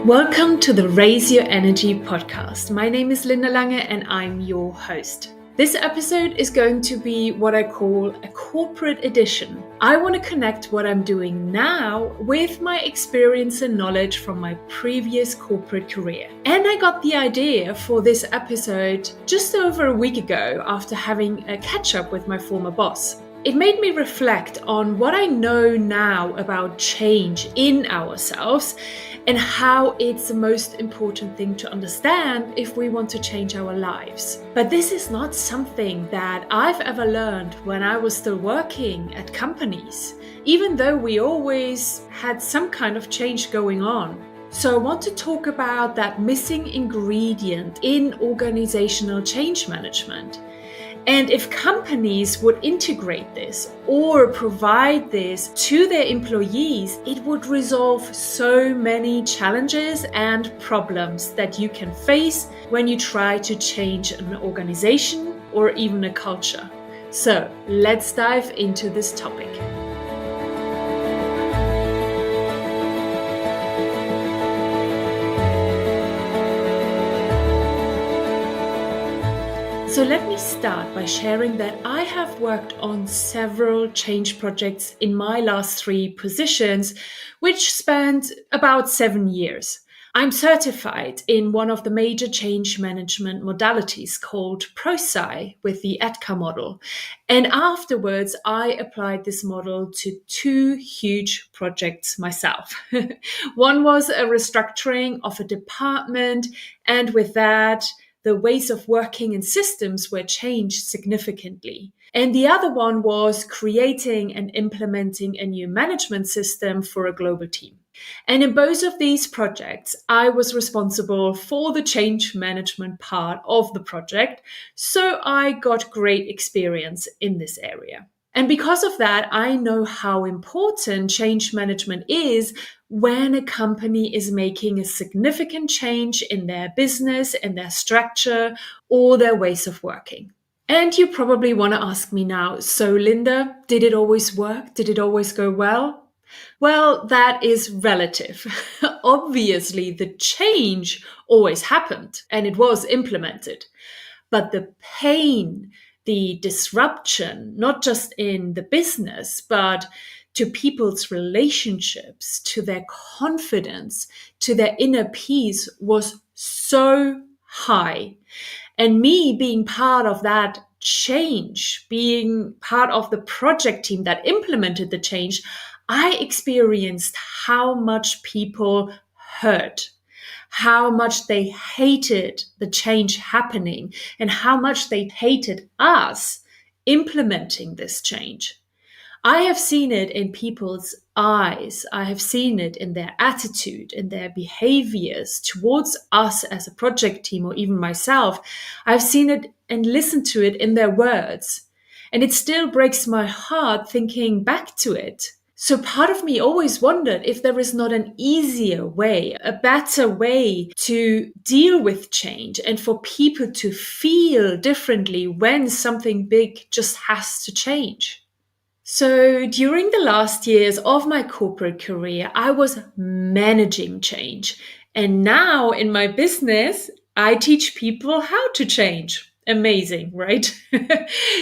Welcome to the Raise Your Energy podcast. My name is Linda Lange and I'm your host. This episode is going to be what I call a corporate edition. I want to connect what I'm doing now with my experience and knowledge from my previous corporate career. And I got the idea for this episode just over a week ago after having a catch up with my former boss. It made me reflect on what I know now about change in ourselves and how it's the most important thing to understand if we want to change our lives. But this is not something that I've ever learned when I was still working at companies, even though we always had some kind of change going on. So I want to talk about that missing ingredient in organizational change management. And if companies would integrate this or provide this to their employees, it would resolve so many challenges and problems that you can face when you try to change an organization or even a culture. So let's dive into this topic. So let me start by sharing that I have worked on several change projects in my last 3 positions, which spanned about 7 years. I'm certified in one of the major change management modalities called ProSci with the 𝐂𝐇𝐀𝐏 model. And afterwards, I applied this model to 2 huge projects myself. One was a restructuring of a department, and with that, the ways of working and systems were changed significantly. And the other one was creating and implementing a new management system for a global team. And in both of these projects, I was responsible for the change management part of the project, so I got great experience in this area. And because of that, I know how important change management is when a company is making a significant change in their business, in their structure, or their ways of working. And you probably want to ask me now, so Linda, did it always work? Did it always go well? Well, that is relative. Obviously, the change always happened and it was implemented. But the pain, the disruption, not just in the business, but to people's relationships, to their confidence, to their inner peace was so high. And me being part of that change, being part of the project team that implemented the change, I experienced how much people hurt, how much they hated the change happening, and how much they hated us implementing this change. I have seen it in people's eyes. I have seen it in their attitude, in their behaviors towards us as a project team or even myself. I've seen it and listened to it in their words. And it still breaks my heart thinking back to it. So part of me always wondered if there is not an easier way, a better way to deal with change and for people to feel differently when something big just has to change. So during the last years of my corporate career, I was managing change. And now in my business, I teach people how to change. Amazing, right?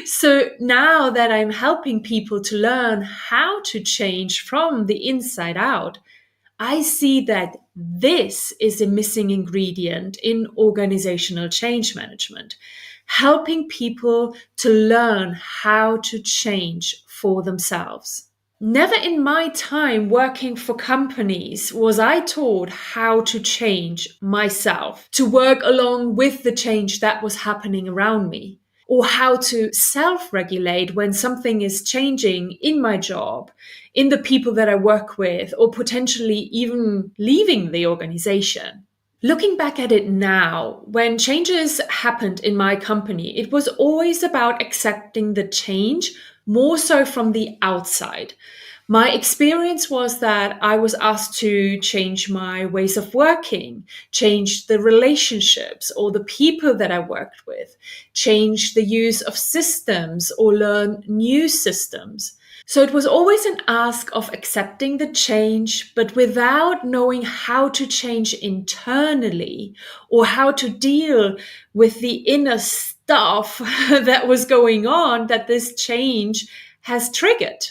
So now that I'm helping people to learn how to change from the inside out, I see that this is a missing ingredient in organizational change management, helping people to learn how to change for themselves. Never in my time working for companies was I taught how to change myself, to work along with the change that was happening around me, or how to self-regulate when something is changing in my job, in the people that I work with, or potentially even leaving the organization. Looking back at it now, when changes happened in my company, it was always about accepting the change, more so from the outside. My experience was that I was asked to change my ways of working, change the relationships or the people that I worked with, change the use of systems or learn new systems. So it was always an ask of accepting the change, but without knowing how to change internally or how to deal with the inner stuff that was going on that this change has triggered.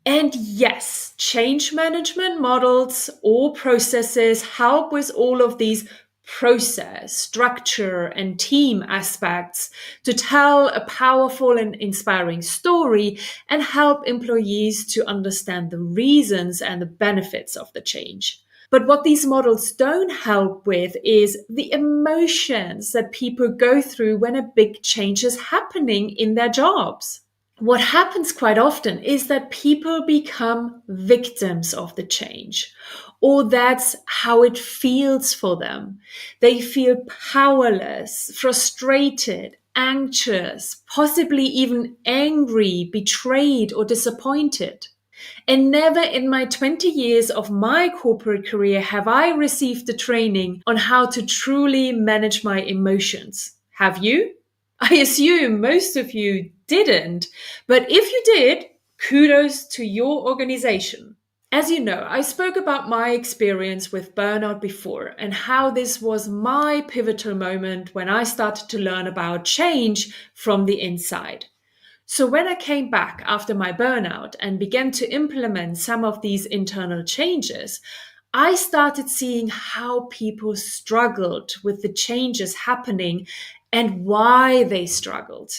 And yes, change management models or processes help with all of these process, structure, and team aspects to tell a powerful and inspiring story and help employees to understand the reasons and the benefits of the change. But what these models don't help with is the emotions that people go through when a big change is happening in their jobs. What happens quite often is that people become victims of the change, or that's how it feels for them. They feel powerless, frustrated, anxious, possibly even angry, betrayed, or disappointed. And never in my 20 years of my corporate career have I received the training on how to truly manage my emotions. Have you? I assume most of you didn't, but if you did, kudos to your organization. As you know, I spoke about my experience with burnout before and how this was my pivotal moment when I started to learn about change from the inside. So when I came back after my burnout and began to implement some of these internal changes, I started seeing how people struggled with the changes happening and why they struggled.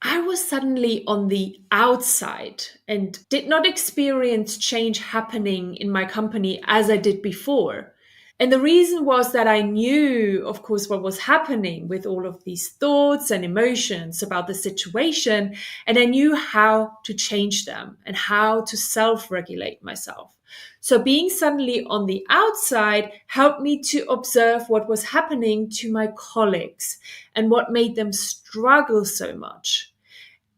I was suddenly on the outside and did not experience change happening in my company as I did before. And the reason was that I knew, of course, what was happening with all of these thoughts and emotions about the situation. And I knew how to change them and how to self-regulate myself. So being suddenly on the outside helped me to observe what was happening to my colleagues and what made them struggle so much.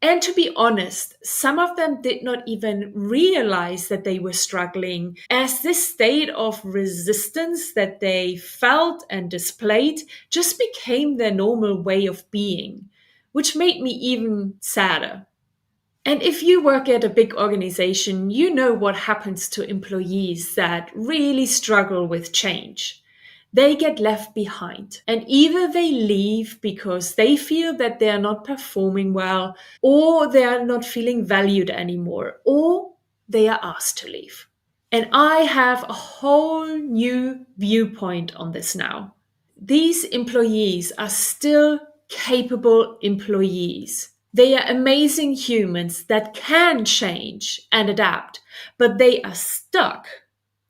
And to be honest, some of them did not even realize that they were struggling, as this state of resistance that they felt and displayed just became their normal way of being, which made me even sadder. And if you work at a big organization, you know what happens to employees that really struggle with change. They get left behind, and either they leave because they feel that they are not performing well, or they are not feeling valued anymore, or they are asked to leave. And I have a whole new viewpoint on this now. These employees are still capable employees. They are amazing humans that can change and adapt, but they are stuck.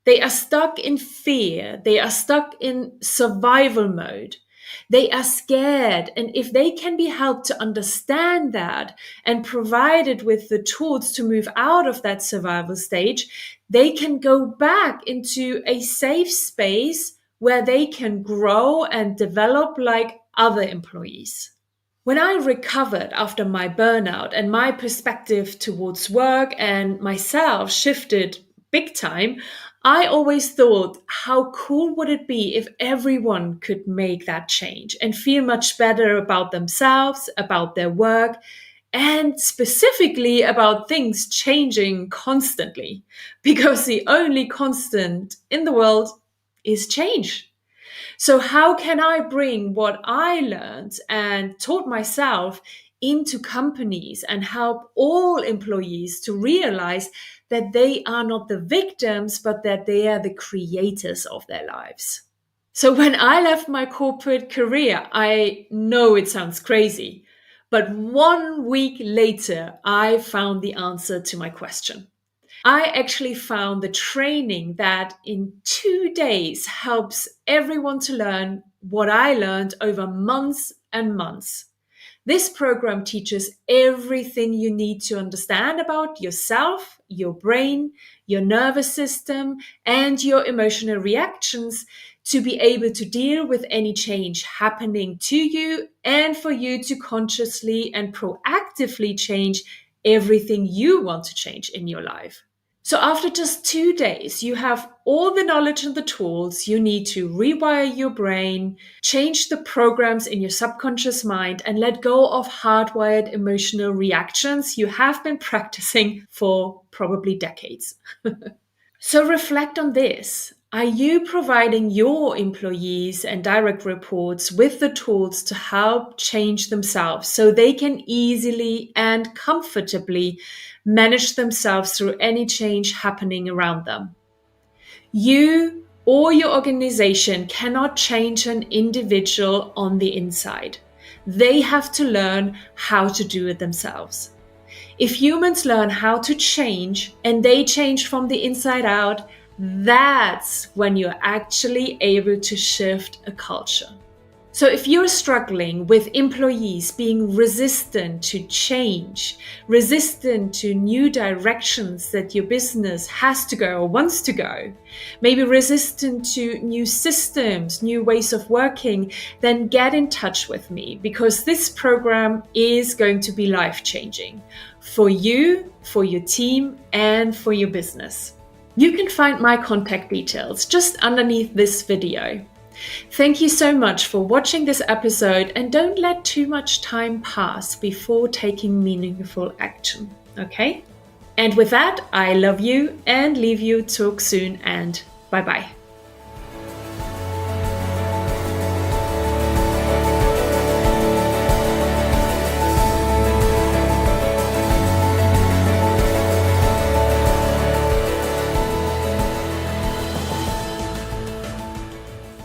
They are stuck in fear. They are stuck in survival mode. They are scared. And if they can be helped to understand that and provided with the tools to move out of that survival stage, they can go back into a safe space where they can grow and develop like other employees. When I recovered after my burnout and my perspective towards work and myself shifted big time, I always thought, how cool would it be if everyone could make that change and feel much better about themselves, about their work, and specifically about things changing constantly? Because the only constant in the world is change. So, how can I bring what I learned and taught myself into companies and help all employees to realize that they are not the victims, but that they are the creators of their lives? So, when I left my corporate career, I know it sounds crazy, but 1 week later, I found the answer to my question. I actually found the training that in 2 days helps everyone to learn what I learned over months and months. This program teaches everything you need to understand about yourself, your brain, your nervous system, and your emotional reactions to be able to deal with any change happening to you and for you to consciously and proactively change everything you want to change in your life. So after just 2 days, you have all the knowledge and the tools you need to rewire your brain, change the programs in your subconscious mind, and let go of hardwired emotional reactions you have been practicing for probably decades. So reflect on this. Are you providing your employees and direct reports with the tools to help change themselves so they can easily and comfortably manage themselves through any change happening around them? You or your organization cannot change an individual on the inside. They have to learn how to do it themselves. If humans learn how to change and they change from the inside out, that's when you're actually able to shift a culture. So if you're struggling with employees being resistant to change, resistant to new directions that your business has to go or wants to go, maybe resistant to new systems, new ways of working, then get in touch with me, because this program is going to be life-changing for you, for your team, and for your business. You can find my contact details just underneath this video. Thank you so much for watching this episode, and don't let too much time pass before taking meaningful action, okay? And with that, I love you and leave you. Talk soon and bye-bye.